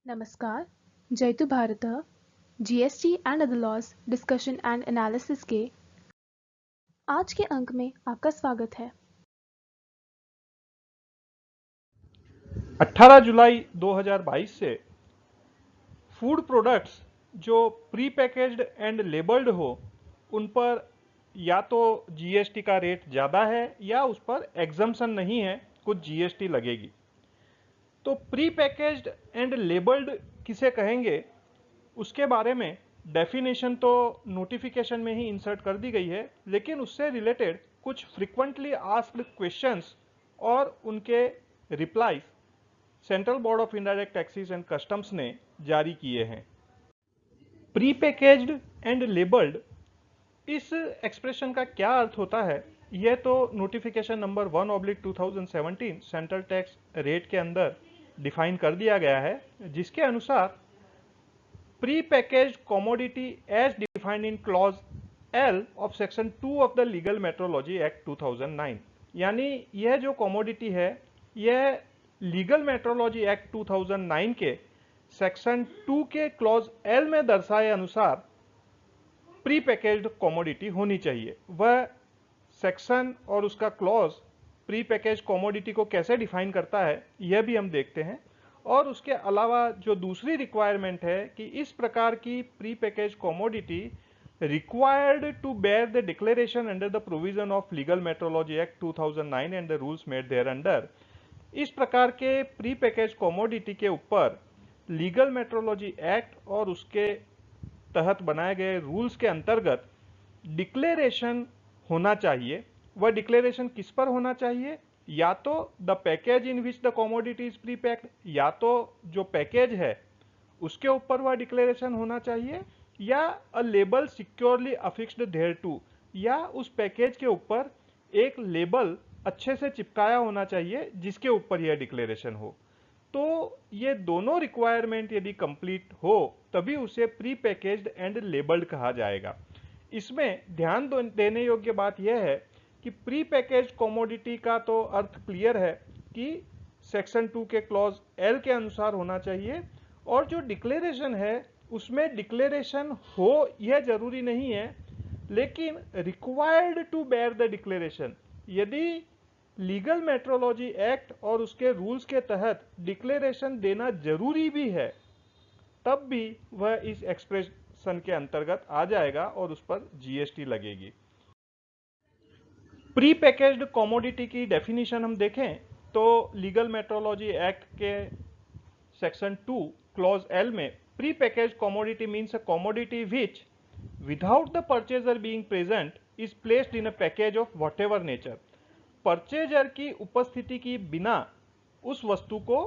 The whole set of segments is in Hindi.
नमस्कार, जयतु भारतः GST and other laws discussion and analysis के आज के अंक में आपका स्वागत है। 18 जुलाई 2022 से फूड प्रोडक्ट्स जो प्री पैकेज्ड एंड लेबल्ड हो उन पर या तो जीएसटी का रेट ज़्यादा है या उस पर एग्जम्पशन नहीं है, कुछ जीएसटी लगेगी। तो प्री पैकेज्ड एंड लेबल्ड किसे कहेंगे उसके बारे में डेफिनेशन तो नोटिफिकेशन में ही इंसर्ट कर दी गई है, लेकिन उससे रिलेटेड कुछ फ्रिक्वेंटली आस्क्ड क्वेश्चंस और उनके replies central board of indirect taxes and customs ने जारी किए हैं। प्री पैकेज्ड एंड लेबल्ड, इस एक्सप्रेशन का क्या अर्थ होता है यह तो notification number 1/2017 central tax rate के अंदर डिफाइन कर दिया गया है, जिसके अनुसार pre packaged commodity as defined in clause L of section 2 of the legal metrology act 2009, यानी यह जो कमोडिटी है यह लीगल मेट्रोलॉजी एक्ट 2009 के सेक्शन 2 के क्लॉज एल में दर्शाए अनुसार प्री पैकेज्ड कमोडिटी होनी चाहिए। वह सेक्शन और उसका क्लॉज प्री पैकेज कमोडिटी को कैसे डिफाइन करता है यह भी हम देखते हैं, और उसके अलावा जो दूसरी रिक्वायरमेंट है कि इस प्रकार की pre package commodity required to bear the declaration under the provision of legal metrology act 2009 and the rules made thereunder. इस प्रकार के प्री पैकेज कमोडिटी के ऊपर लीगल मेट्रोलॉजी एक्ट और उसके तहत बनाए गए रूल्स के अंतर्गत डिक्लेरेशन होना चाहिए। वह डिक्लेरेशन किस पर होना चाहिए? या तो the package in which the commodity is pre packed, या तो जो पैकेज है उसके ऊपर वह डिक्लेरेशन होना चाहिए, या a label securely affixed thereto, या उस पैकेज के ऊपर एक लेबल अच्छे से चिपकाया होना चाहिए जिसके ऊपर यह डिक्लेरेशन हो। तो ये दोनों रिक्वायरमेंट यदि कंप्लीट हो तभी उसे प्री पैकेज्ड एंड लेबल्ड कहा जाएगा। इसमें ध्यान देने योग्य बात यह है कि प्री पैकेज कमोडिटी का तो अर्थ क्लियर है कि सेक्शन 2 के क्लॉज एल के अनुसार होना चाहिए, और जो डिक्लेरेशन है उसमें डिक्लेरेशन हो यह जरूरी नहीं है, लेकिन required to bear the declaration, यदि लीगल मेट्रोलॉजी एक्ट और उसके रूल्स के तहत डिक्लेरेशन देना जरूरी भी है तब भी वह इस एक्सप्रेशन के अंतर्गत आ जाएगा और उस पर जीएसटी लगेगी। प्री पैकेज्ड कमोडिटी की डेफिनेशन हम देखें तो लीगल मेट्रोलॉजी एक्ट के सेक्शन 2 क्लॉज एल में pre packaged commodity means a commodity which without the purchaser being present is placed in a package of whatever nature. Purchaser की उपस्थिति की बिना उस वस्तु को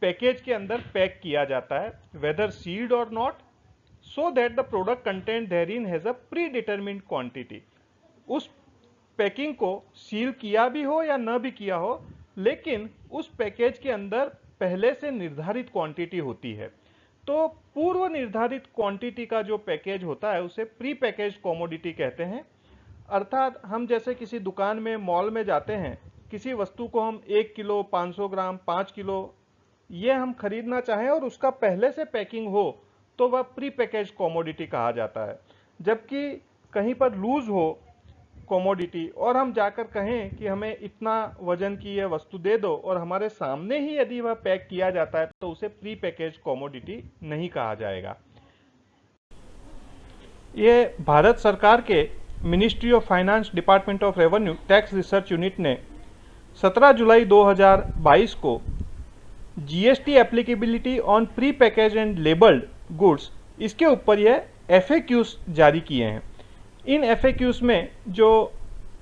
पैकेज के अंदर पैक किया जाता है, वेदर सील्ड और not, so that the product content therein has a pre determined quantity. उस पैकिंग को सील किया भी हो या न भी किया हो, लेकिन उस पैकेज के अंदर पहले से निर्धारित क्वांटिटी होती है। तो पूर्व निर्धारित क्वांटिटी का जो पैकेज होता है उसे प्री पैकेज कमोडिटी कहते हैं। अर्थात हम जैसे किसी दुकान में, मॉल में जाते हैं, किसी वस्तु को हम 1 किलो, 500 ग्राम, 5 किलो ये हम खरीदना चाहें और उसका पहले से पैकिंग हो तो वह प्री पैकेज कमोडिटी कहा जाता है। जबकि कहीं पर लूज हो कमोडिटी और हम जाकर कहें कि हमें इतना वजन की यह वस्तु दे दो और हमारे सामने ही यदि वह पैक किया जाता है तो उसे प्री पैकेज कमोडिटी नहीं कहा जाएगा। ये भारत सरकार के ministry of finance, department of revenue, tax research unit ने 17 जुलाई 2022 को GST applicability on pre package and labelled goods, इसके ऊपर यह FAQs जारी किए हैं। इन FAQs में जो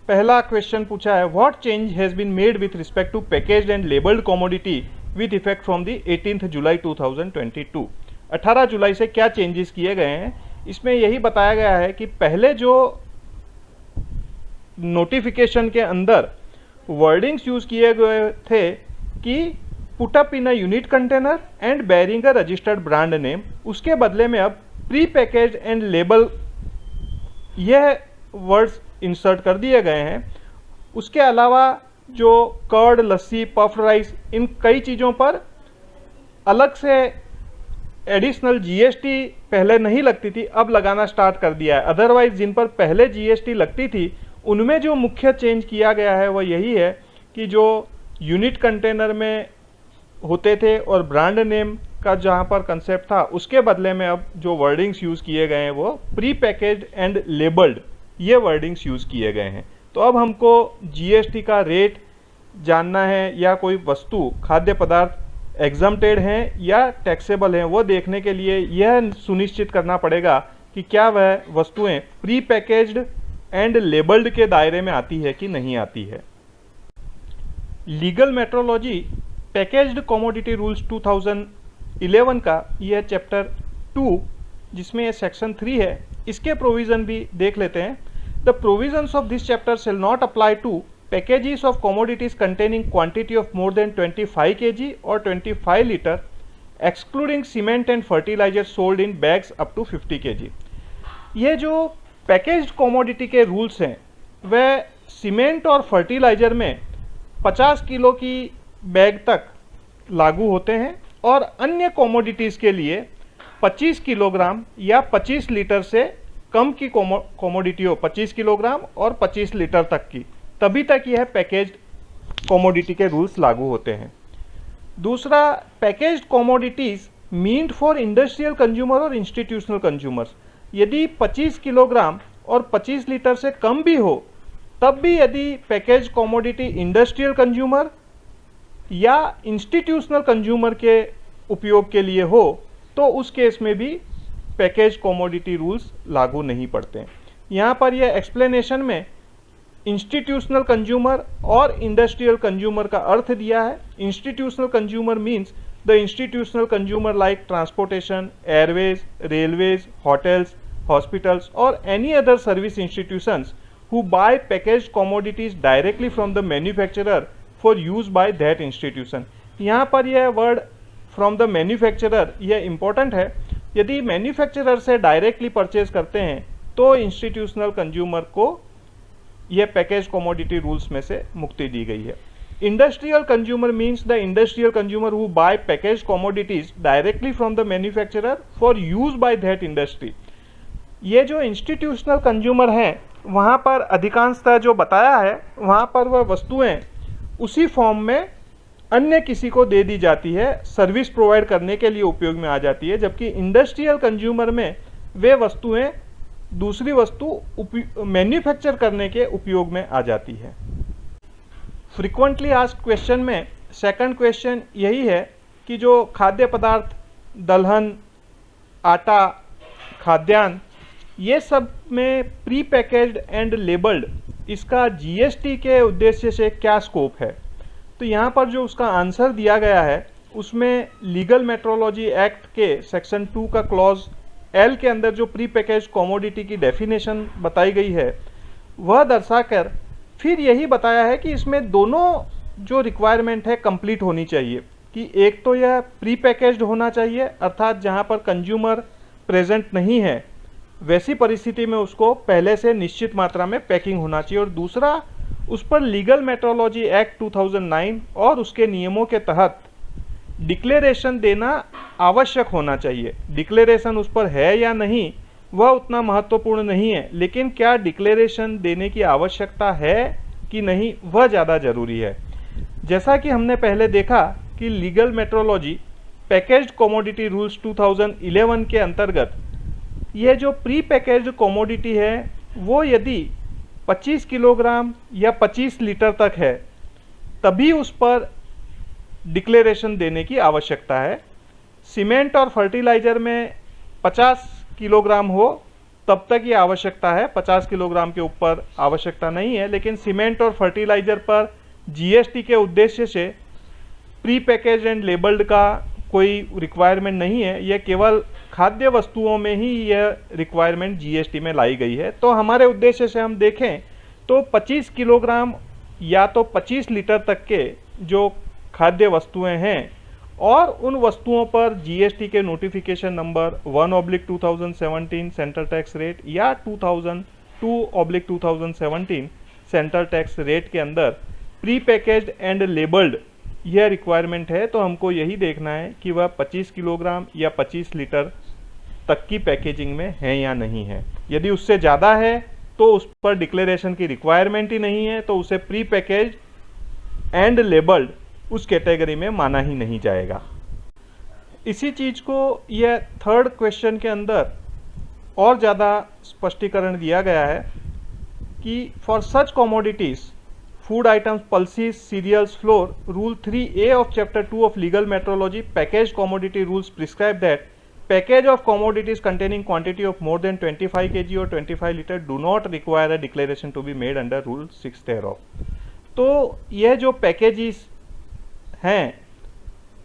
पहला क्वेश्चन पूछा है, what change has been made with respect to packaged and labelled commodity with effect from the 18 July 2022। 18 जुलाई से क्या चेंजेस किए गए हैं, इसमें यही बताया गया है कि पहले जो नोटिफिकेशन के अंदर वर्डिंग्स यूज किए गए थे कि put up in a unit container and bearing a registered brand name, उसके बदले में अब प्री पैकेज एंड लेबल यह वर्ड्स इंसर्ट कर दिए गए हैं। उसके अलावा जो कर्ड, लस्सी, पफ राइस, इन कई चीज़ों पर अलग से एडिशनल जीएसटी पहले नहीं लगती थी, अब लगाना स्टार्ट कर दिया है। अदरवाइज जिन पर पहले जीएसटी लगती थी उनमें जो मुख्य चेंज किया गया है वो यही है कि जो यूनिट कंटेनर में होते थे और ब्रांड नेम का जहां पर कंसेप्ट था, उसके बदले में अब जो वर्डिंग्स यूज़ किए गए हैं वो प्री पैकेज्ड एंड लेबल्ड, ये वर्डिंग्स यूज़ किए गए हैं। तो अब हमको जीएसटी का रेट जानना है या कोई वस्तु खाद्य पदार्थ एग्जम्प्टेड हैं या टैक्सेबल हैं, वो देखने के लिए यह सुनिश्चित करना पड़ेगा कि क्या वह वस्तुएं प्री पैकेज्ड एंड लेबल्ड के दायरे में आती है कि नहीं आती है। Legal metrology packaged commodity rules 2011 का यह चैप्टर 2 जिसमें यह सेक्शन 3 है, इसके प्रोविज़न भी देख लेते हैं। The provisions of this chapter shall not apply to packages of commodities containing quantity of more than 25 kg or 25 liter excluding cement and fertilizer sold in bags up to 50 kg। ये जो पैकेज्ड कमोडिटी के रूल्स हैं वह सीमेंट और फर्टिलाइजर में 50 किलो की बैग तक लागू होते हैं और अन्य कमोडिटीज़ के लिए 25 किलोग्राम या 25 लीटर से कम की कमोडिटी हो, 25 किलोग्राम और 25 लीटर तक की, तभी तक यह पैकेज्ड कमोडिटी के रूल्स लागू होते हैं। दूसरा, packaged commodities meant for industrial consumer और इंस्टीट्यूशनल कंज्यूमर्स, यदि 25 किलोग्राम और 25 लीटर से कम भी हो तब भी यदि पैकेज कमोडिटी इंडस्ट्रियल कंज्यूमर या इंस्टीट्यूशनल कंज्यूमर के उपयोग के लिए हो तो उस केस में भी पैकेज कमोडिटी रूल्स लागू नहीं पड़ते हैं। यहाँ पर यह एक्सप्लेनेशन में इंस्टीट्यूशनल कंज्यूमर और इंडस्ट्रियल कंज्यूमर का अर्थ दिया है। Institutional consumer means the institutional consumer like transportation, airways, railways, hotels, hospitals और any other service institutions who buy packaged commodities directly from the manufacturer for use by that institution। यहाँ पर यह वर्ड फ्रॉम द मैन्युफैक्चरर यह इम्पोर्टेंट है। यदि मैन्युफैक्चरर से डायरेक्टली परचेज करते हैं तो इंस्टीट्यूशनल कंज्यूमर को यह पैकेज कमोडिटी रूल्स में से मुक्ति दी गई है। Industrial consumer means the industrial consumer who buy package commodities directly from the manufacturer for use by that industry. ये जो इंस्टीट्यूशनल कंज्यूमर हैं वहाँ पर अधिकांशतः जो बताया है वहाँ पर वह वस्तुएं उसी फॉर्म में अन्य किसी को दे दी जाती है, सर्विस प्रोवाइड करने के लिए उपयोग में आ जाती है, जबकि इंडस्ट्रियल कंज्यूमर में वे वस्तुएं दूसरी वस्तु मैन्युफैक्चर करने के उपयोग में आ जाती है। फ्रीक्वेंटली आस्क्ड क्वेश्चन में सेकंड क्वेश्चन यही है कि जो खाद्य पदार्थ, दलहन, आटा, खाद्यान्न, ये सब में प्री पैकेज्ड एंड लेबल्ड इसका जीएसटी के उद्देश्य से क्या स्कोप है। तो यहाँ पर जो उसका आंसर दिया गया है उसमें लीगल मेट्रोलॉजी एक्ट के सेक्शन 2 का क्लॉज एल के अंदर जो प्री पैकेज कमोडिटी की डेफिनेशन बताई गई है वह दर्शाकर फिर यही बताया है कि इसमें दोनों जो रिक्वायरमेंट है कंप्लीट होनी चाहिए कि एक तो यह प्री पैकेज्ड होना चाहिए, अर्थात जहाँ पर कंज्यूमर प्रेजेंट नहीं है वैसी परिस्थिति में उसको पहले से निश्चित मात्रा में पैकिंग होना चाहिए, और दूसरा उस पर लीगल मेट्रोलॉजी एक्ट 2009 और उसके नियमों के तहत डिक्लेरेशन देना आवश्यक होना चाहिए। डिक्लेरेशन उस पर है या नहीं वह उतना महत्वपूर्ण नहीं है, लेकिन क्या डिक्लेरेशन देने की आवश्यकता है कि नहीं वह ज़्यादा ज़रूरी है। जैसा कि हमने पहले देखा कि legal metrology packaged commodity rules 2011 के अंतर्गत यह जो प्री पैकेज्ड कमोडिटी है वो यदि 25 किलोग्राम या 25 लीटर तक है तभी उस पर डिक्लेरेशन देने की आवश्यकता है। सीमेंट और फर्टिलाइज़र में 50 किलोग्राम हो तब तक ये आवश्यकता है, 50 किलोग्राम के ऊपर आवश्यकता नहीं है। लेकिन सीमेंट और फर्टिलाइज़र पर जीएसटी के उद्देश्य से प्री पैकेज एंड लेबल्ड का कोई रिक्वायरमेंट नहीं है, यह केवल खाद्य वस्तुओं में ही यह रिक्वायरमेंट जीएसटी में लाई गई है। तो हमारे उद्देश्य से हम देखें तो 25 किलोग्राम या तो 25 लीटर तक के जो खाद्य वस्तुएं हैं और उन वस्तुओं पर जीएसटी के notification number 1/2017 central tax rate या 2002/2017 सेंट्रल टैक्स रेट के अंदर प्री पैकेज्ड एंड लेबल्ड यह रिक्वायरमेंट है तो हमको यही देखना है कि वह 25 किलोग्राम या 25 लीटर तक की पैकेजिंग में है या नहीं है। यदि उससे ज़्यादा है तो उस पर डिक्लेरेशन की रिक्वायरमेंट ही नहीं है, तो उसे प्री पैकेज एंड लेबल्ड उस कैटेगरी में माना ही नहीं जाएगा। इसी चीज़ को यह थर्ड क्वेश्चन के अंदर और ज़्यादा स्पष्टीकरण दिया गया है कि for such commodities food items, pulses, cereals, flour, rule 3A of chapter 2 of legal metrology package commodity rules prescribe that package of commodities containing quantity of more than 25 kg or 25 liter do not require a declaration to be made under rule 6 thereof। तो यह जो पैकेजेस हैं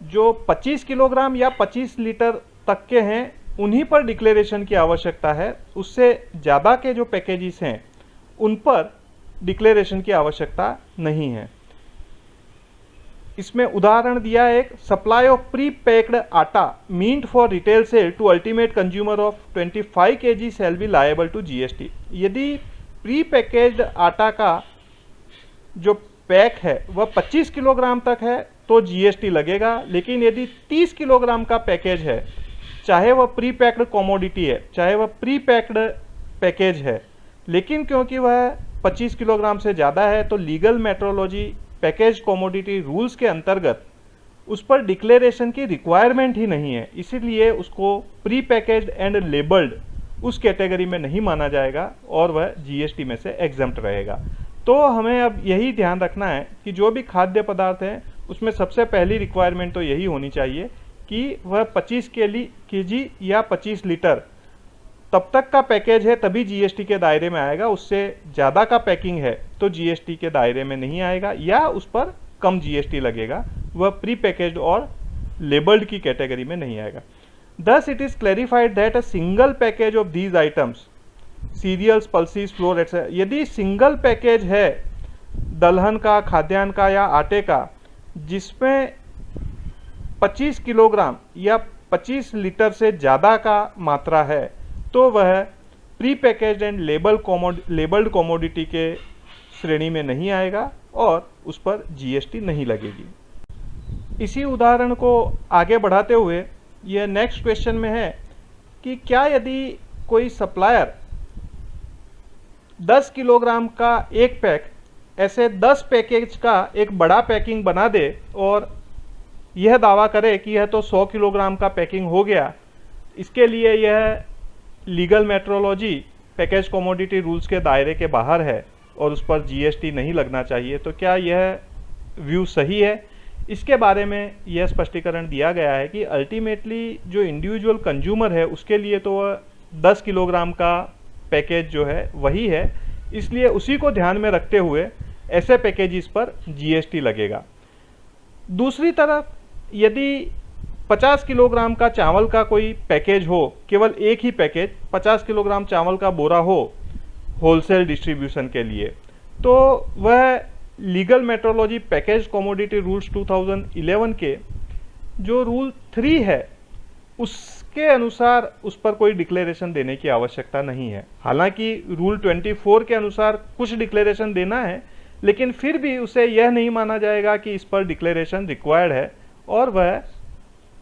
जो 25 किलोग्राम या 25 लीटर तक के हैं उन्हीं पर डिक्लेरेशन की आवश्यकता है। उससे ज़्यादा के जो पैकेजेस हैं उन पर डिक्लेरेशन की आवश्यकता नहीं है। इसमें उदाहरण दिया है, एक supply of pre packed atta meant for retail sale to ultimate consumer of 25 kg shall be liable to GST. यदि प्री पैकेज्ड आटा का जो पैक है वह 25 किलोग्राम तक है तो जीएसटी लगेगा, लेकिन यदि 30 किलोग्राम का पैकेज है, चाहे वह प्री पैक्ड कमोडिटी है चाहे वह प्री पैक्ड पैकेज है, लेकिन क्योंकि वह 25 किलोग्राम से ज़्यादा है तो legal metrology package commodity rules के अंतर्गत उस पर डिक्लेरेशन की रिक्वायरमेंट ही नहीं है, इसीलिए उसको प्री पैकेज्ड एंड लेबल्ड उस कैटेगरी में नहीं माना जाएगा और वह जीएसटी में से एग्जम्प्ट रहेगा। तो हमें अब यही ध्यान रखना है कि जो भी खाद्य पदार्थ हैं उसमें सबसे पहली रिक्वायरमेंट तो यही होनी चाहिए कि वह 25 kg या 25 लीटर तब तक का पैकेज है तभी जीएसटी के दायरे में आएगा। उससे ज़्यादा का पैकिंग है तो जीएसटी के दायरे में नहीं आएगा या उस पर कम जीएसटी लगेगा, वह प्री पैकेज्ड और लेबल्ड की कैटेगरी में नहीं आएगा। Thus it is clarified that a single package of these items, cereals, pulses, flour etc. यदि सिंगल पैकेज है दलहन का, खाद्यान्न का या आटे का जिसमें 25 किलोग्राम या 25 लीटर से ज़्यादा का मात्रा है तो वह pre packaged and labelled commodity के श्रेणी में नहीं आएगा और उस पर जीएसटी नहीं लगेगी। इसी उदाहरण को आगे बढ़ाते हुए यह नेक्स्ट क्वेश्चन में है कि क्या यदि कोई सप्लायर 10 किलोग्राम का एक पैक ऐसे 10 पैकेज का एक बड़ा पैकिंग बना दे और यह दावा करे कि यह तो 100 किलोग्राम का पैकिंग हो गया, इसके लिए यह legal metrology package commodity rules के दायरे के बाहर है और उस पर जीएसटी नहीं लगना चाहिए, तो क्या यह व्यू सही है? इसके बारे में यह स्पष्टीकरण दिया गया है कि अल्टीमेटली जो इंडिविजुअल कंज्यूमर है उसके लिए तो वह 10 किलोग्राम का पैकेज जो है वही है, इसलिए उसी को ध्यान में रखते हुए ऐसे पैकेजेस पर जीएसटी लगेगा। दूसरी तरफ यदि 50 किलोग्राम का चावल का कोई पैकेज हो, केवल एक ही पैकेज 50 किलोग्राम चावल का बोरा हो होलसेल डिस्ट्रीब्यूशन के लिए, तो वह legal metrology package commodity rules 2011 के जो रूल 3 है उसके अनुसार उस पर कोई डिक्लेरेशन देने की आवश्यकता नहीं है। हालांकि रूल 24 के अनुसार कुछ डिक्लेरेशन देना है, लेकिन फिर भी उसे यह नहीं माना जाएगा कि इस पर डिक्लेरेशन रिक्वायर्ड है और वह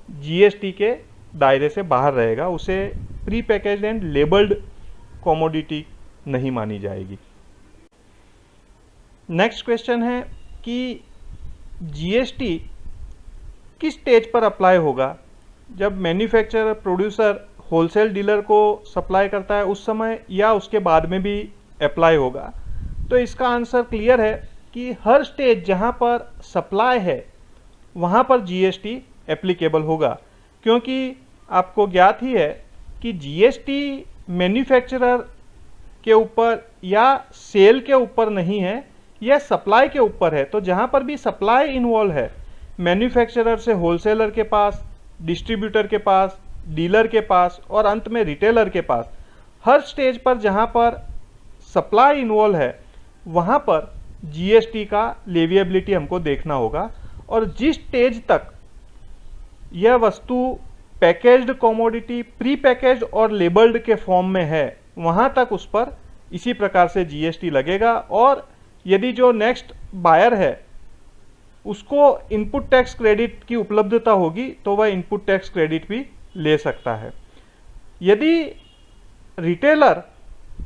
जीएसटी के दायरे से बाहर रहेगा, उसे pre packaged and labelled commodity नहीं मानी जाएगी। नेक्स्ट क्वेश्चन है कि जीएसटी किस स्टेज पर अप्लाई होगा? जब मैन्युफैक्चरर, प्रोड्यूसर होलसेल डीलर को सप्लाई करता है उस समय या उसके बाद में भी अप्लाई होगा? तो इसका आंसर क्लियर है कि हर स्टेज जहां पर सप्लाई है वहां पर जीएसटी एप्लीकेबल होगा, क्योंकि आपको ज्ञात ही है कि जीएसटी मैन्युफैक्चरर के ऊपर या सेल के ऊपर नहीं है, यह सप्लाई के ऊपर है। तो जहां पर भी सप्लाई इन्वॉल्व है, मैन्युफैक्चरर से होलसेलर के पास, डिस्ट्रीब्यूटर के पास, डीलर के पास और अंत में रिटेलर के पास, हर स्टेज पर जहां पर सप्लाई इन्वॉल्व है वहां पर जीएसटी का लेविएबिलिटी हमको देखना होगा। और जिस स्टेज तक यह वस्तु पैकेज्ड कमोडिटी, प्री पैकेज्ड और लेबल्ड के फॉर्म में है वहां तक उस पर इसी प्रकार से जीएसटी लगेगा। और यदि जो नेक्स्ट बायर है उसको इनपुट टैक्स क्रेडिट की उपलब्धता होगी तो वह इनपुट टैक्स क्रेडिट भी ले सकता है। यदि रिटेलर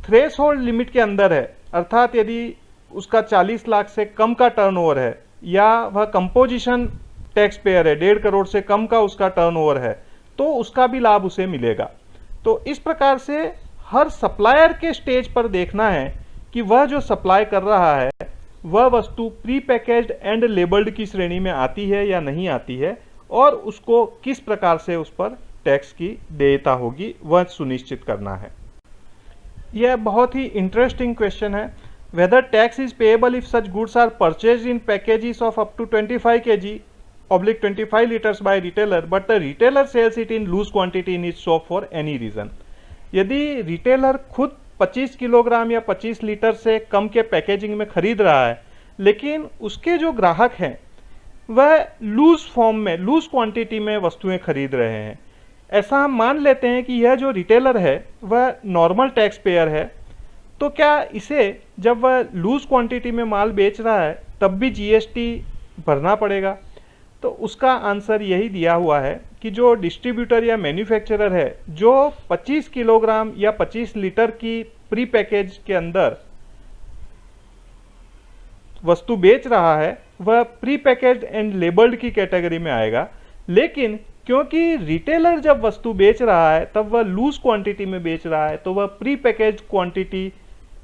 थ्रेशोल्ड लिमिट के अंदर है, अर्थात यदि उसका 40 लाख से कम का टर्नओवर है या वह कंपोजिशन टैक्स पेयर है, 1.5 करोड़ से कम का उसका टर्नओवर है, तो उसका भी लाभ उसे मिलेगा। तो इस प्रकार से हर सप्लायर के स्टेज पर देखना है कि वह जो सप्लाई कर रहा है वह वस्तु प्री पैकेज्ड एंड लेबल्ड की श्रेणी में आती है या नहीं आती है, और उसको किस प्रकार से उस पर टैक्स की देयता होगी वह सुनिश्चित करना है। यह बहुत ही इंटरेस्टिंग क्वेश्चन है। Whether tax is payable if such goods are purchased in packages of up to 25 kg/25 liters by retailer but the retailer sells it in loose quantity in its shop for any reason. यदि रिटेलर खुद 25 किलोग्राम या 25 लीटर से कम के पैकेजिंग में खरीद रहा है, लेकिन उसके जो ग्राहक हैं वह लूज फॉर्म में, लूज क्वांटिटी में वस्तुएं खरीद रहे हैं, ऐसा हम मान लेते हैं कि यह जो रिटेलर है वह नॉर्मल टैक्स पेयर है, तो क्या इसे जब वह लूज क्वांटिटी में माल बेच रहा है तब भी जीएसटी भरना पड़ेगा? तो उसका आंसर यही दिया हुआ है कि जो डिस्ट्रीब्यूटर या मैन्युफैक्चरर है जो 25 किलोग्राम या 25 लीटर की प्री पैकेज के अंदर वस्तु बेच रहा है वह प्री पैकेज्ड एंड लेबल्ड की कैटेगरी में आएगा। लेकिन क्योंकि रिटेलर जब वस्तु बेच रहा है तब वह लूज क्वांटिटी में बेच रहा है, तो वह प्री पैकेज्ड क्वांटिटी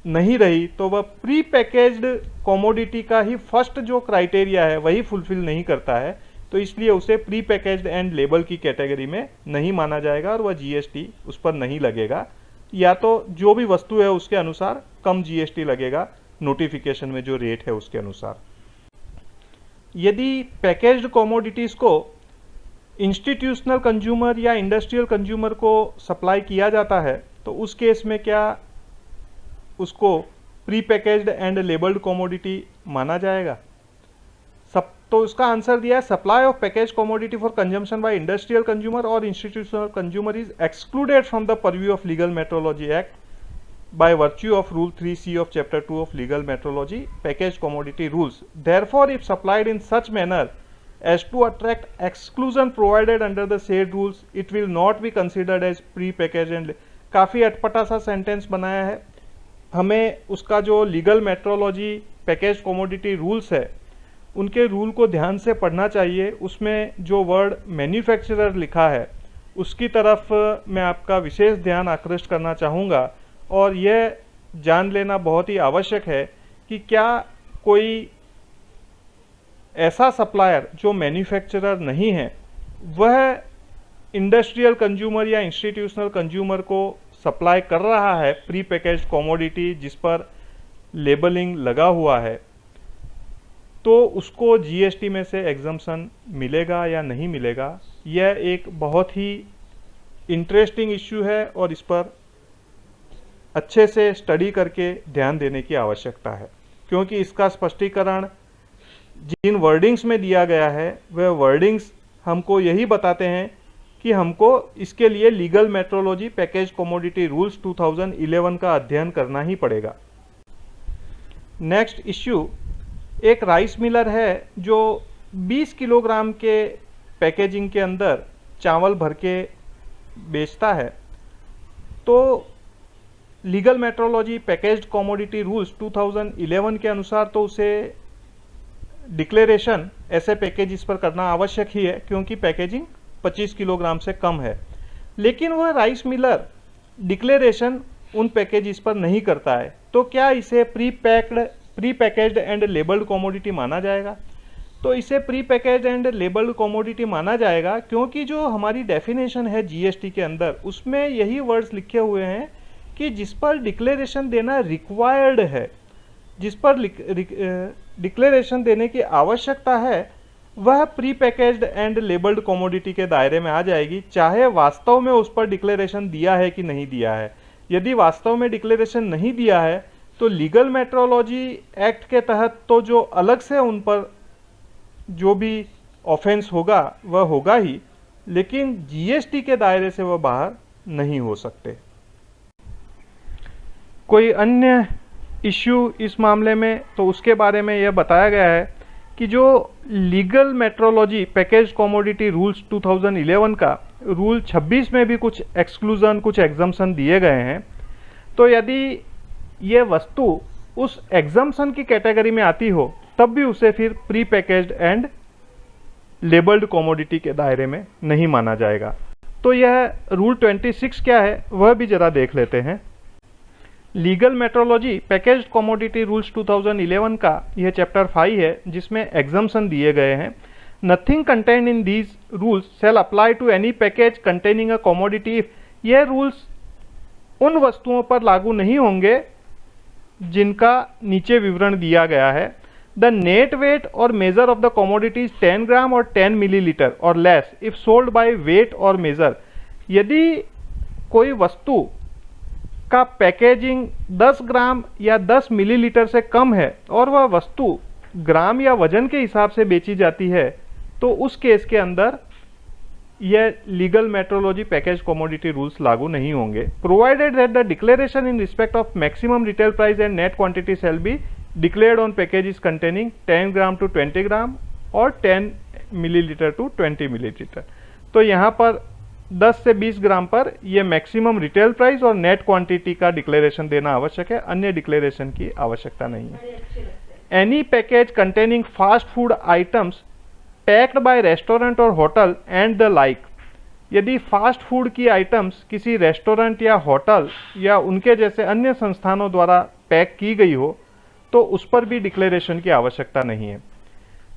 नहीं रही, तो वह प्री पैकेज्ड कमोडिटी का ही फर्स्ट जो क्राइटेरिया है वही फुलफिल नहीं करता है, तो इसलिए उसे प्री पैकेज्ड एंड लेबल की कैटेगरी में नहीं माना जाएगा और वह जीएसटी उस पर नहीं लगेगा, या तो जो भी वस्तु है उसके अनुसार कम जीएसटी लगेगा नोटिफिकेशन में जो रेट है उसके अनुसार। यदि पैकेज्ड कमोडिटीज को इंस्टीट्यूशनल कंज्यूमर या इंडस्ट्रियल कंज्यूमर को सप्लाई किया जाता है तो उस केस में क्या उसको pre packaged and labelled commodity माना जाएगा? तो इसका आंसर दिया है supply of package commodity for consumption by industrial consumer और institutional consumer is excluded from the purview of legal metrology act by virtue of Rule 3C of Chapter 2 of Legal Metrology, Packaged Commodity Rules. Therefore, if supplied in such manner as to attract exclusion provided under the said rules, it will not be considered as pre-packaged and काफ़ी अटपटा सा सेंटेंस बनाया है। हमें उसका जो legal metrology package commodity rules है उनके रूल को ध्यान से पढ़ना चाहिए। उसमें जो वर्ड मैन्युफैक्चरर लिखा है उसकी तरफ मैं आपका विशेष ध्यान आकृष्ट करना चाहूँगा, और यह जान लेना बहुत ही आवश्यक है कि क्या कोई ऐसा सप्लायर जो मैन्युफैक्चरर नहीं है वह इंडस्ट्रियल कंज्यूमर या इंस्टीट्यूशनल कंज्यूमर को सप्लाई कर रहा है प्री पैकेज्ड कमोडिटी जिस पर लेबलिंग लगा हुआ है, तो उसको जीएसटी में से एग्जम्पशन मिलेगा या नहीं मिलेगा? यह एक बहुत ही इंटरेस्टिंग इश्यू है और इस पर अच्छे से स्टडी करके ध्यान देने की आवश्यकता है, क्योंकि इसका स्पष्टीकरण जिन वर्डिंग्स में दिया गया है वह वर्डिंग्स हमको यही बताते हैं कि हमको इसके लिए legal metrology package commodity rules 2011 का अध्ययन करना ही पड़ेगा। नेक्स्ट इश्यू, एक राइस मिलर है जो 20 किलोग्राम के पैकेजिंग के अंदर चावल भर के बेचता है, तो legal metrology packaged commodity rules 2011 के अनुसार तो उसे डिक्लेरेशन ऐसे पैकेजेस पर करना आवश्यक ही है क्योंकि पैकेजिंग 25 किलोग्राम से कम है। लेकिन वह राइस मिलर डिक्लेरेशन उन पैकेजेस पर नहीं करता है, तो क्या इसे pre packaged and labelled commodity माना जाएगा? तो इसे pre packaged and labelled commodity माना जाएगा क्योंकि जो हमारी डेफिनेशन है जीएसटी के अंदर उसमें यही वर्ड्स लिखे हुए हैं कि जिस पर डिक्लेरेशन देना रिक्वायर्ड है, जिस पर डिक्लेरेशन देने की आवश्यकता है वह pre packaged and labelled commodity के दायरे में आ जाएगी, चाहे वास्तव में उस पर डिक्लेरेशन दिया है कि नहीं दिया है। यदि वास्तव में डिक्लेरेशन नहीं दिया है तो लीगल मेट्रोलॉजी एक्ट के तहत तो जो अलग से उन पर जो भी ऑफेंस होगा वह होगा ही, लेकिन जीएसटी के दायरे से वह बाहर नहीं हो सकते। कोई अन्य इश्यू इस मामले में, तो उसके बारे में यह बताया गया है कि जो legal metrology package commodity rules 2011 का रूल 26 में भी कुछ एक्सक्लूजन, कुछ एग्जम्पशन दिए गए हैं। तो यदि ये वस्तु उस एग्जम्पशन की कैटेगरी में आती हो तब भी उसे फिर pre packaged and labelled commodity के दायरे में नहीं माना जाएगा। तो यह रूल 26 क्या है वह भी जरा देख लेते हैं। Legal metrology packaged commodity rules 2011 का यह चैप्टर 5 है जिसमें एग्जम्पशन दिए गए हैं। Nothing contained in these rules shall apply to any package containing a commodity if, यह रूल्स उन वस्तुओं पर लागू नहीं होंगे जिनका नीचे विवरण दिया गया है। द नेट वेट और measure of the commodity is 10 ग्राम और 10 मिलीलीटर और less if sold by weight और मेजर। यदि कोई वस्तु का पैकेजिंग 10 ग्राम या 10 मिलीलीटर से कम है और वह वस्तु ग्राम या वजन के हिसाब से बेची जाती है तो उस केस के अंदर यह legal metrology package commodity rules लागू नहीं होंगे। Provided that the declaration in respect of maximum retail price and net quantity shall be declared on packages containing 10 gram to 20 gram और 10 मिलीलीटर टू 20 मिलीलीटर। तो यहाँ पर 10 से 20 ग्राम पर यह मैक्सिमम रिटेल प्राइस और नेट क्वांटिटी का डिक्लेरेशन देना आवश्यक है, अन्य डिक्लेरेशन की आवश्यकता नहीं है। Any package containing fast food items packed by restaurant और होटल एंड द लाइक, यदि फास्ट फूड की आइटम्स किसी रेस्टोरेंट या होटल या उनके जैसे अन्य संस्थानों द्वारा पैक की गई हो तो उस पर भी डिक्लेरेशन की आवश्यकता नहीं है।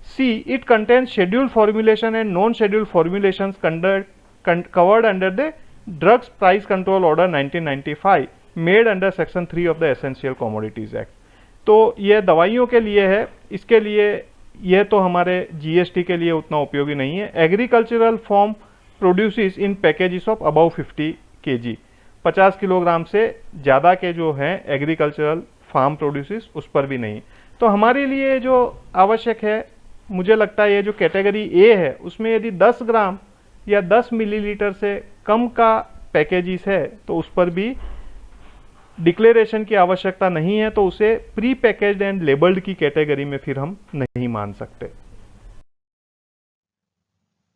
See it contains schedule formulation and non schedule formulations covered under the Drugs Price Control Order 1995 made under Section 3 of the Essential Commodities Act। तो यह दवाइयों के लिए है, इसके लिए यह तो हमारे जीएसटी के लिए उतना उपयोगी नहीं है। Agricultural form produces in packages of about 50 kg, 50 kilogram से ज़्यादा के जो हैं एग्रीकल्चरल फार्म प्रोड्यूसेस उस पर भी नहीं। तो हमारे लिए जो आवश्यक है, मुझे लगता है ये जो कैटेगरी ए है उसमें यदि 10 ग्राम या 10 मिलीलीटर से कम का पैकेजेस है तो उस पर भी डिक्लेरेशन की आवश्यकता नहीं है, तो उसे प्री पैकेज्ड एंड लेबल्ड की कैटेगरी में फिर हम नहीं मान सकते।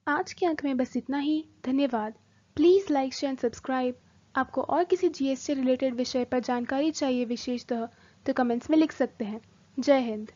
आज के अंक में बस इतना ही। धन्यवाद। Please like, share and subscribe. आपको और किसी जीएसटी रिलेटेड विषय पर जानकारी चाहिए विशेषतः तो कमेंट्स में लिख सकते हैं। जय हिंद।